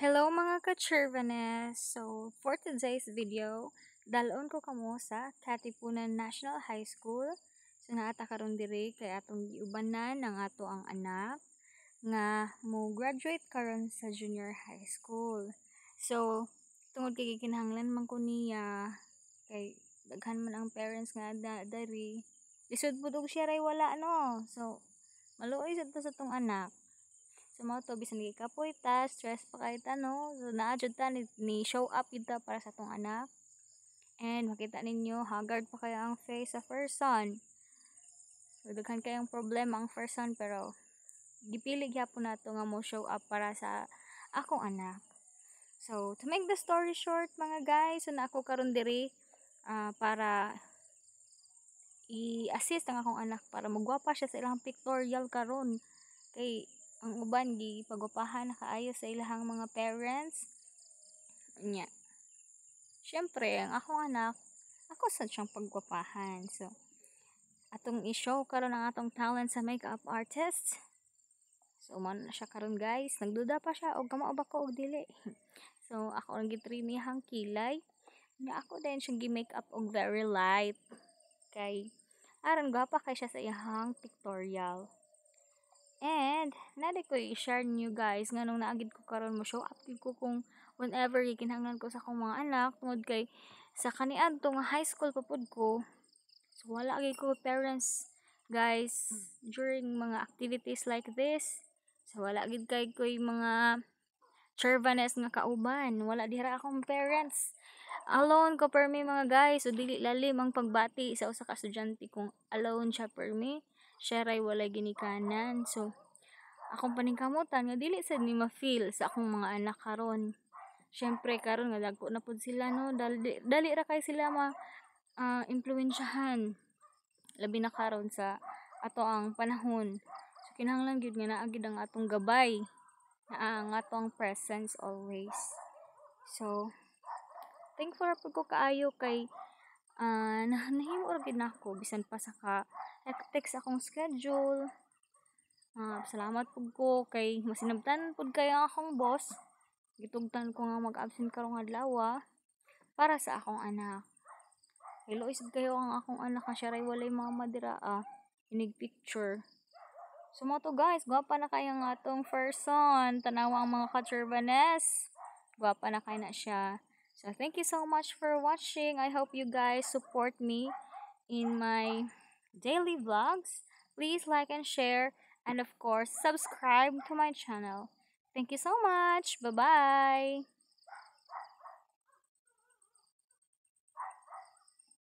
Hello mga ka-Chirvanes! So, for today's video, dalon ko kamo sa Katipunan National High School. So, naata karon diri kay atong giubanan ng ato ang anak nga mo graduate karon sa junior high school. So, tungod kay kinahanglan man ko niya kay daghan man ang parents nga dari. Lisod pud og siya ray wala no. So, maluoy sad ta sa tong anak. So mo to bisan kapoy ta, stress pa kay ta no. So naa jud ta ni show up kita para sa tong anak. And makita ninyo haggard pa kaya ang face sa first son. So daghan kayong problema ang first son pero gipili gyapon nato nga mo show up para sa akong anak. So to make the story short mga guys, so na ako karon diri para i-assist ang akong anak para magwapa siya sa ilang pictorial karon kay ang uban gi pagwapahan na kaayo sa ilahang mga parents nya. Syempre ang akong anak ako sad siyang pagwapahan. So atong i-show karon ang atong talent sa makeup artist. So man na siya karon guys, nagduda pa siya og kamao ba ko og dili. So ako ang gitry niyang kilay nya ako din siyang gi-makeup og very light kay aron gwapa kay siya sa iyang pictorial. And nadi ko i-share niyo guys nga nung naagid ko karon mo show up ko kung whenever gikinahanglan ko sa akong mga anak tungod kay sa kaniadto nga high school pa pud ko. So wala gyud ko parents guys during mga activities like this. So wala gid kay koy mga Chirvanes nga kauban, wala dira akong parents. Alone ko per me mga guys, so dili lalim ang pagbati sa usa ka estudyante kung alone siya per me. Siya ray walay ginikanan. So akong paningkamutan nga dili sad ni ma-feel sa akong mga anak karon. Syempre karon nga dagko na pud sila no, dali ra kay sila impluwensyahan. Labi na karon sa ato ang panahon. So kinahanglan gyud nga naa gyud ang atong gabay, naa ang atong presence always. So thankful pud ko kaayo kay nahimo ra gid nako bisan pa sa ka hectic sa akong schedule. Salamat pud ko kay masinabtan pud kay ang akong boss. Gitugtan ko nga mag-absent karong adlaw para sa akong anak. Hello isig kayo ang akong anak nga siya ray walay mama dira inig picture. So mo to guys, gwapa na kay ang atong first son. Tanawa ang mga ka-Chirvanes. Gwapa na kay na siya. So thank you so much for watching. I hope you guys support me in my daily vlogs. Please like and share and of course subscribe to my channel. Thank you so much. Bye bye.